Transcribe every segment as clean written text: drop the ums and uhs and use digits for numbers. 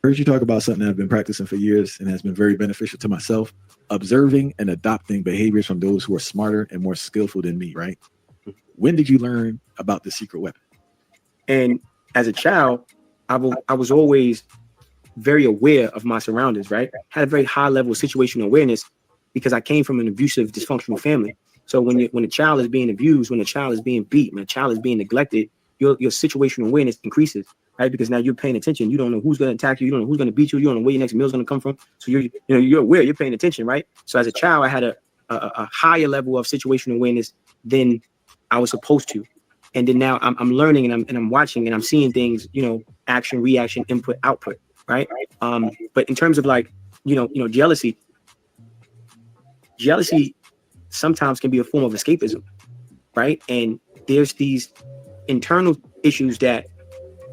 heard you talk about something that I've been practicing for years and has been very beneficial to myself, observing and adopting behaviors from those who are smarter and more skillful than me, right? When did you learn about the secret weapon? And as a child, I was always very aware of my surroundings, right? Had a very high level of situational awareness because I came from an abusive, dysfunctional family. So when a child is being abused, when a child is being beat, when a child is being neglected, your situational awareness increases, right? Because now you're paying attention. You don't know who's going to attack you. You don't know who's going to beat you. You don't know where your next meal is going to come from. So you're aware. You're paying attention, right? So as a child, I had a higher level of situational awareness than I was supposed to. And then now I'm learning and I'm watching and I'm seeing things, action, reaction, input, output, right? But in terms of like, jealousy sometimes can be a form of escapism, right? And there's these internal issues that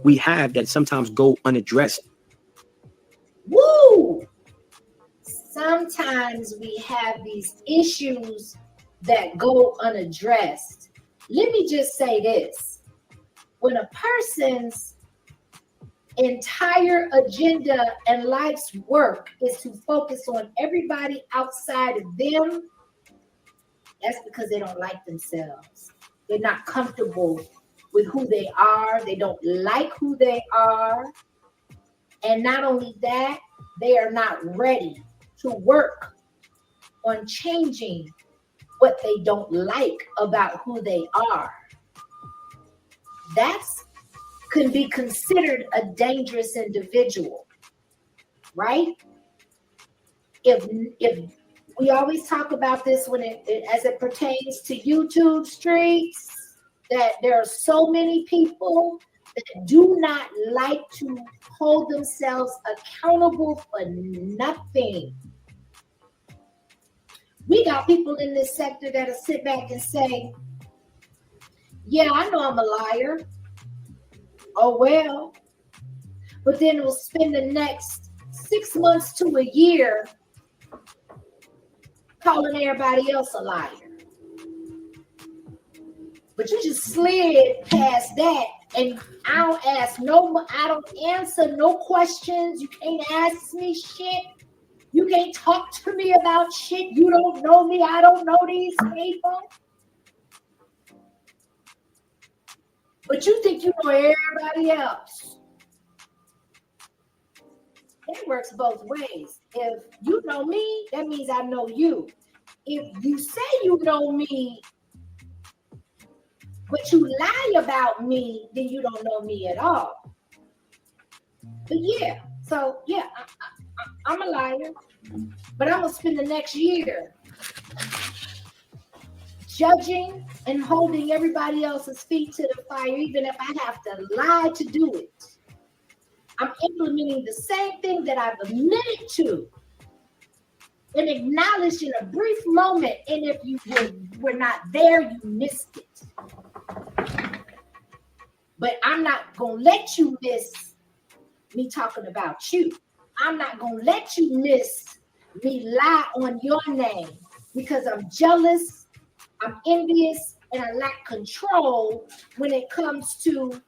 we have that sometimes go unaddressed. Woo! Sometimes we have these issues that go unaddressed. Let me just say this. When a person's entire agenda and life's work is to focus on everybody outside of them, that's because they don't like themselves. They're not comfortable with who they are. They don't like who they are. And not only that, they are not ready to work on changing what they don't like about who they are. That's can be considered a dangerous individual, right? If we always talk about this when as it pertains to YouTube streets, that there are so many people that do not like to hold themselves accountable for nothing. We got people in this sector that'll sit back and say, yeah, I know I'm a liar. Oh, well. But then we'll spend the next 6 months to a year calling everybody else a liar. But you just slid past that, and I don't answer no questions. You can't ask me shit. You can't talk to me about shit. You don't know me. I don't know these people. But you think you know everybody else. It works both ways. If you know me, that means I know you. If you say you know me, but you lie about me, then you don't know me at all. But yeah, so yeah, I'm a liar, but I'm gonna spend the next year judging and holding everybody else's feet to the fire, even if I have to lie to do it. I'm implementing the same thing that I've admitted to and acknowledged in a brief moment. And if you were not there, you missed it. But I'm not going to let you miss me talking about you. I'm not going to let you miss me lie on your name because I'm jealous, I'm envious, and I lack control when it comes to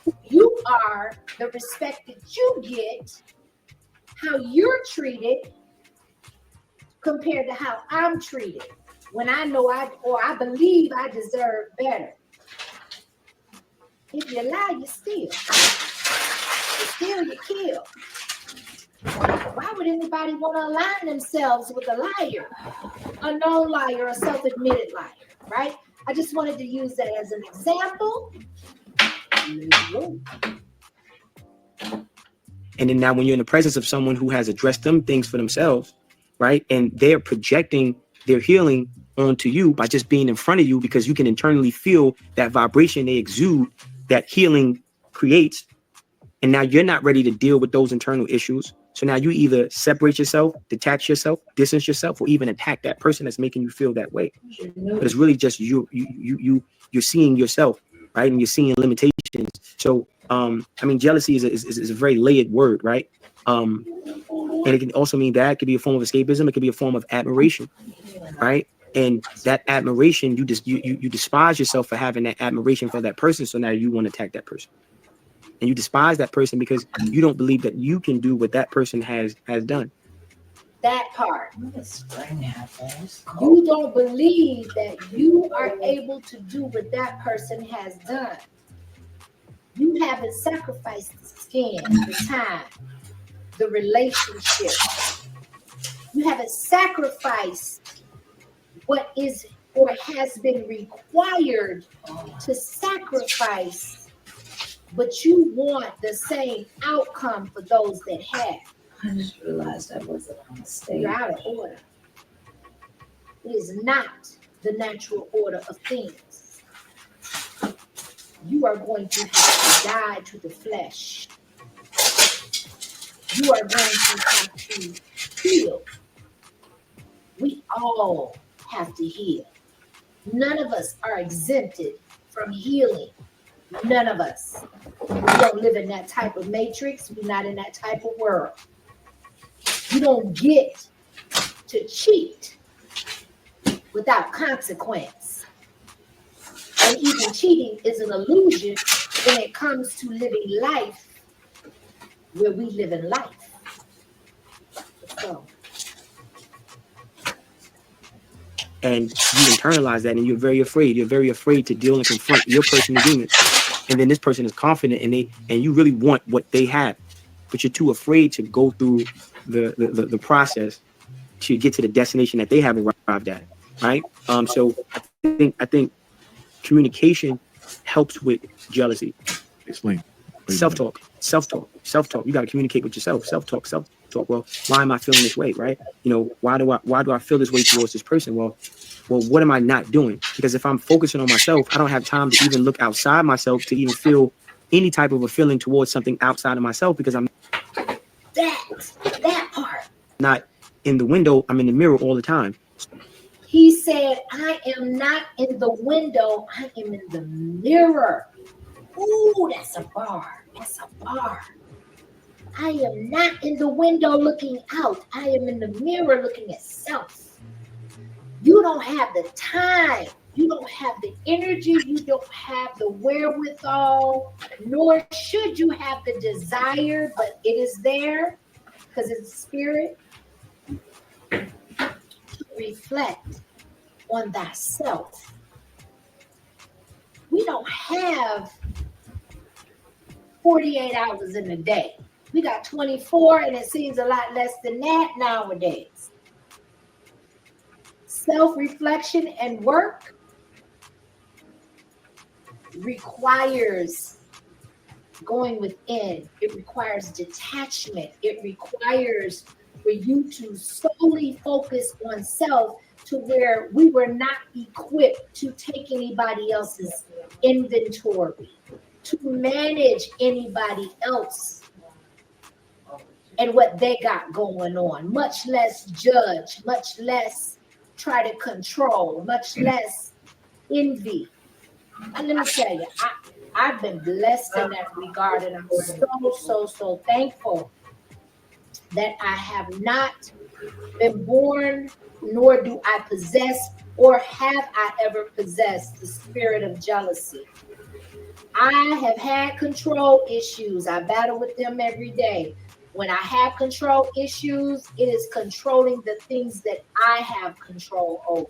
who you are, the respect that you get, how you're treated compared to how I'm treated when I know I believe I deserve better. If you lie, you steal. You steal, you kill. Why would anybody want to align themselves with a liar? A known liar, a self-admitted liar, right? I just wanted to use that as an example. And then now when you're in the presence of someone who has addressed them things for themselves, right? And they're projecting their healing onto you by just being in front of you because you can internally feel that vibration they exude, that healing creates. And now you're not ready to deal with those internal issues. So now you either separate yourself, detach yourself, distance yourself, or even attack that person that's making you feel that way. But it's really just you're seeing yourself, right? And you're seeing limitations. So, jealousy is a very layered word, right? And it can also mean that it could be a form of escapism. It could be a form of admiration, right? And that admiration, you despise yourself for having that admiration for that person. So now you want to attack that person. and you despise that person because you don't believe that you can do what that person has done. That part. It's spring happening. You don't believe that you are able to do what that person has done. You haven't sacrificed the skin, the time, the relationship. You haven't sacrificed what is or has been required to sacrifice, but you want the same outcome for those that have. I just realized I wasn't on the stage. You're out of order. It is not the natural order of things. You are going to have to die to the flesh. You are going to have to heal. We all have to heal. None of us are exempted from healing. None of us. We don't live in that type of matrix. We're not in that type of world. You don't get to cheat without consequence. And even cheating is an illusion when it comes to living life where we live in life. So. And you internalize that, and you're very afraid. You're very afraid to deal and confront your personal demons. And then this person is confident, and you really want what they have, but you're too afraid to go through the process to get to the destination that they haven't arrived at, right? So I think communication helps with jealousy. Explain. Self-talk. You got to communicate with yourself. Self-talk. Well, why am I feeling this way, right? You know, why do I feel this way towards this person? Well, what am I not doing? Because if I'm focusing on myself, I don't have time to even look outside myself to even feel any type of a feeling towards something outside of myself, because I'm that part. Not in the window, I'm in the mirror all the time. He said, I am not in the window, I am in the mirror. Ooh, that's a bar. That's a bar. I am not in the window looking out. I am in the mirror looking at self. You don't have the time. You don't have the energy. You don't have the wherewithal, nor should you have the desire, but it is there because it's spirit to reflect on thyself. We don't have 48 hours in a day. We got 24, and it seems a lot less than that nowadays. Self-reflection and work requires going within. It requires detachment. It requires for you to solely focus on self, to where we were not equipped to take anybody else's inventory, to manage anybody else and what they got going on, much less judge, much less try to control, much less envy. And let me tell you, I've been blessed in that regard, and I'm so thankful that I have not been born, nor do I possess, or have I ever possessed the spirit of jealousy. I have had control issues. I battle with them every day. When I have control issues, it is controlling the things that I have control over.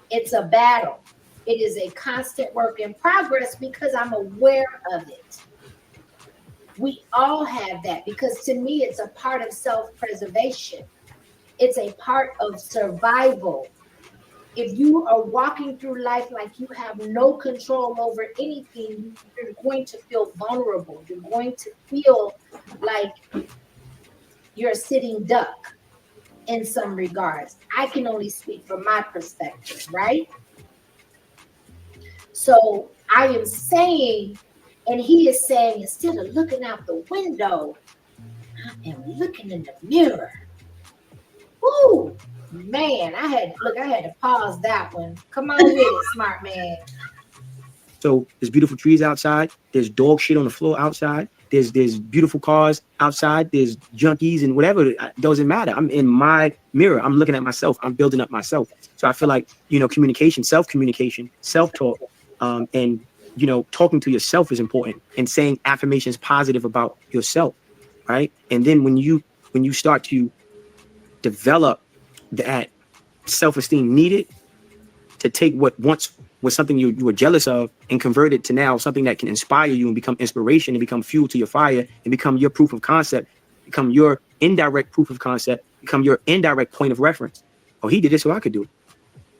It's a battle. It is a constant work in progress because I'm aware of it. We all have that, because to me, it's a part of self-preservation. It's a part of survival. If you are walking through life like you have no control over anything, you're going to feel vulnerable. You're going to feel like you're a sitting duck in some regards. I can only speak from my perspective, right? So I am saying, and he is saying, instead of looking out the window, I am looking in the mirror. Ooh, man, I had to pause that one. Come on with it, smart man. So there's beautiful trees outside. There's dog shit on the floor outside. There's beautiful cars outside. There's junkies and whatever. It doesn't matter. I'm in my mirror. I'm looking at myself. I'm building up myself. So I feel like, communication, self-talk, and talking to yourself is important, and saying affirmations positive about yourself, right? And then when you start to develop that self-esteem needed to take what once was something you were jealous of and convert it to now something that can inspire you and become inspiration and become fuel to your fire and become your proof of concept, become your indirect proof of concept, become your indirect point of reference. Oh, he did this, so I could do it.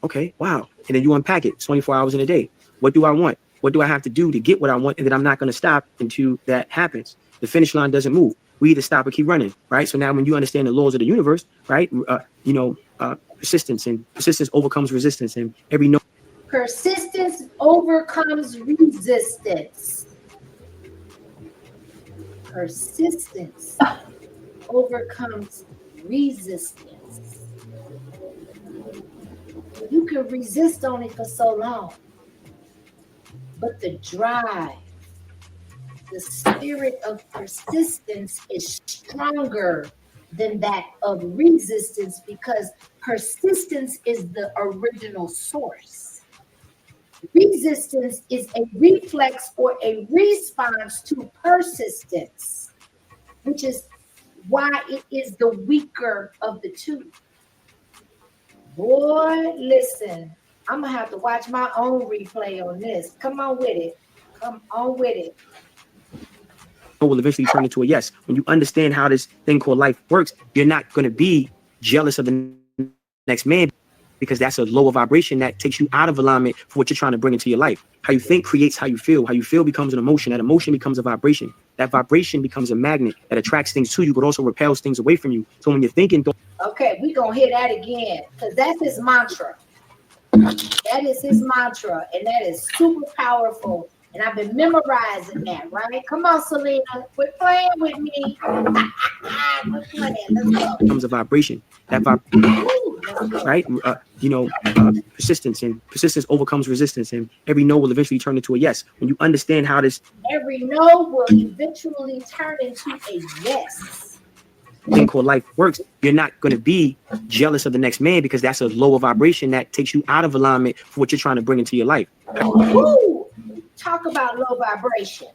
Okay, wow. And then you unpack it 24 hours in a day. What do I want? What do I have to do to get what I want? And then I'm not going to stop until that happens. The finish line doesn't move. We either stop or keep running, right? So now when you understand the laws of the universe, right? Persistence overcomes resistance, and every no. Persistence overcomes resistance. Persistence overcomes resistance. You can resist on it for so long, but the drive, the spirit of persistence is stronger than that of resistance, because persistence is the original source. Resistance is a reflex or a response to persistence, which is why it is the weaker of the two. Boy, listen, I'm gonna have to watch my own replay on this. Come on with it. Come on with it. Will eventually turn into a yes. When you understand how this thing called life works, you're not going to be jealous of the next man, because that's a lower vibration that takes you out of alignment for what you're trying to bring into your life. How you think creates how you feel. How you feel becomes an emotion. That emotion becomes a vibration. That vibration becomes a magnet that attracts things to you, but also repels things away from you. So when you're thinking, okay, we're gonna hear that again, because that's his mantra. That is his mantra, and that is super powerful. And I've been memorizing that, right? Come on, Selena, quit playing with me. Quit playing. Let's go. Becomes a vibration. That right? Persistence overcomes resistance, and every no will eventually turn into a yes. When you understand how this every no will eventually turn into a yes. Thing called life works, you're not going to be jealous of the next man, because that's a lower vibration that takes you out of alignment for what you're trying to bring into your life. Woo! Talk about low vibration.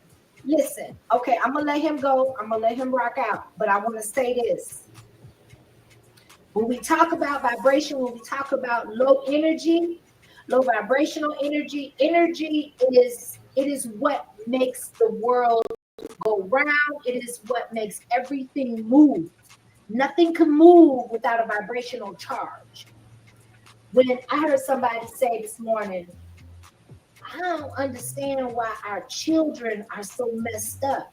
Listen, okay, I'm gonna let him go. I'm gonna let him rock out, but I want to say this. When we talk about vibration, when we talk about low energy, low vibrational energy, energy is what makes the world go round. It is what makes everything move. Nothing can move without a vibrational charge. When I heard somebody say this morning, I don't understand why our children are so messed up.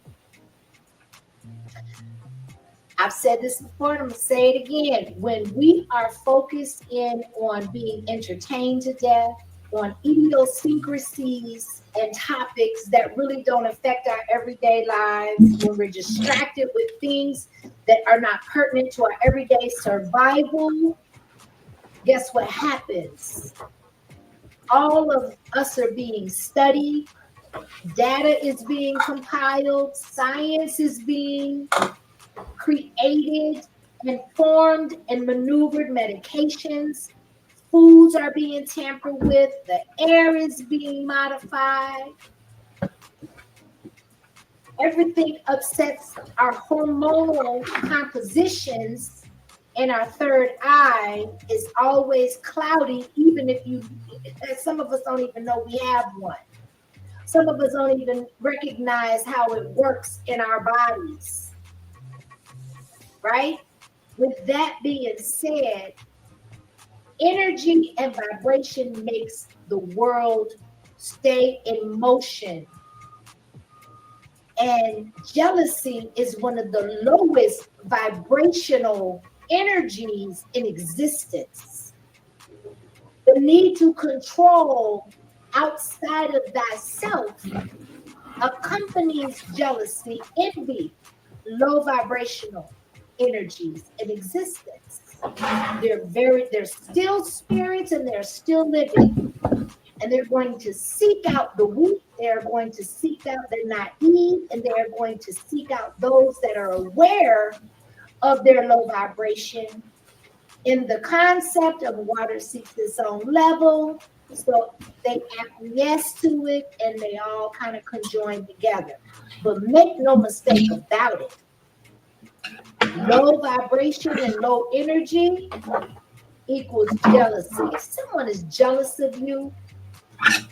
I've said this before, and I'm gonna say it again. When we are focused in on being entertained to death, on idiosyncrasies and topics that really don't affect our everyday lives, when we're distracted with things that are not pertinent to our everyday survival, guess what happens? All of us are being studied, data is being compiled, science is being created and formed and maneuvered, medications, foods are being tampered with, the air is being modified. Everything upsets our hormonal compositions, and our third eye is always cloudy, even if some of us don't even know we have one. Some of us don't even recognize how it works in our bodies, right? With that being said, energy and vibration makes the world stay in motion. And jealousy is one of the lowest vibrational energies in existence. The need to control outside of thyself accompanies jealousy, envy, low vibrational energies in existence. They're still spirits, and they're still living, and they're going to seek out the weak. They're going to seek out the naive, and they're going to seek out those that are aware of their low vibration. In the concept of water seeks its own level, So they acquiesce to it and they all kind of conjoin together. But make no mistake about it. Low vibration and low energy equals jealousy. If someone is jealous of you,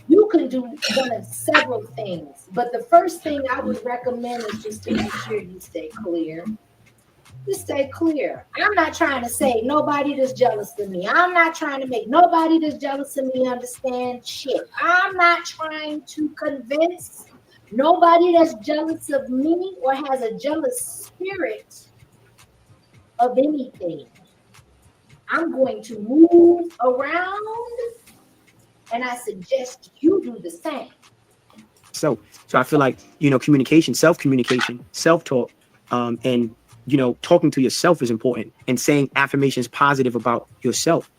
you can do one of several things. But the first thing I would recommend is just to make sure you stay clear. Just stay clear. I'm not trying to say nobody that's jealous of me. I'm not trying to make nobody that's jealous of me understand shit. I'm not trying to convince nobody that's jealous of me or has a jealous spirit of anything. I'm going to move around and I suggest you do the same. So I feel like, communication, self-communication, self-talk, and, talking to yourself is important, and saying affirmations positive about yourself.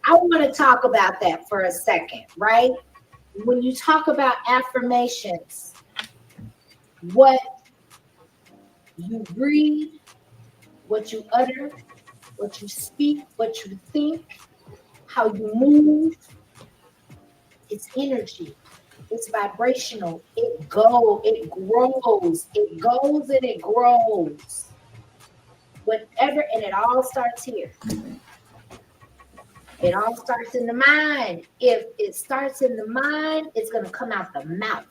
I want to talk about that for a second, right? When you talk about affirmations, what you breathe, what you utter, what you speak, what you think, how you move, it's energy. It's vibrational. It grows, it goes and it grows. Whatever, and it all starts here. It all starts in the mind. If it starts in the mind, it's going to come out the mouth.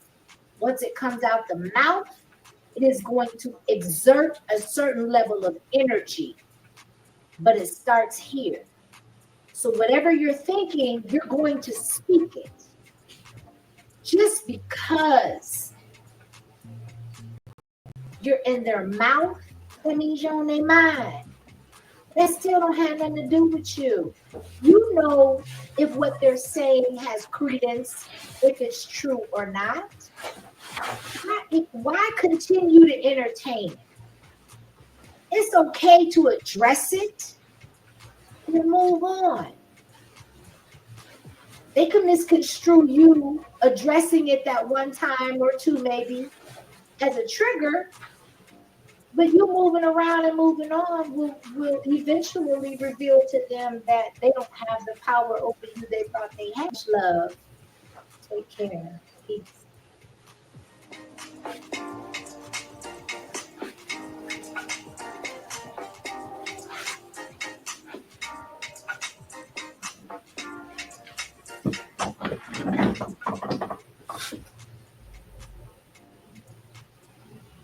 Once it comes out the mouth, it is going to exert a certain level of energy, but it starts here. So whatever you're thinking, you're going to speak it. Just because you're in their mouth, that means you're on their mind. That still don't have nothing to do with you. You know if what they're saying has credence, if it's true or not. Why continue to entertain it? It's okay to address it and move on. They could misconstrue you addressing it that one time or two maybe as a trigger, but you moving around and moving on will eventually reveal to them that they don't have the power over you they thought they had. Love. Take care. Peace.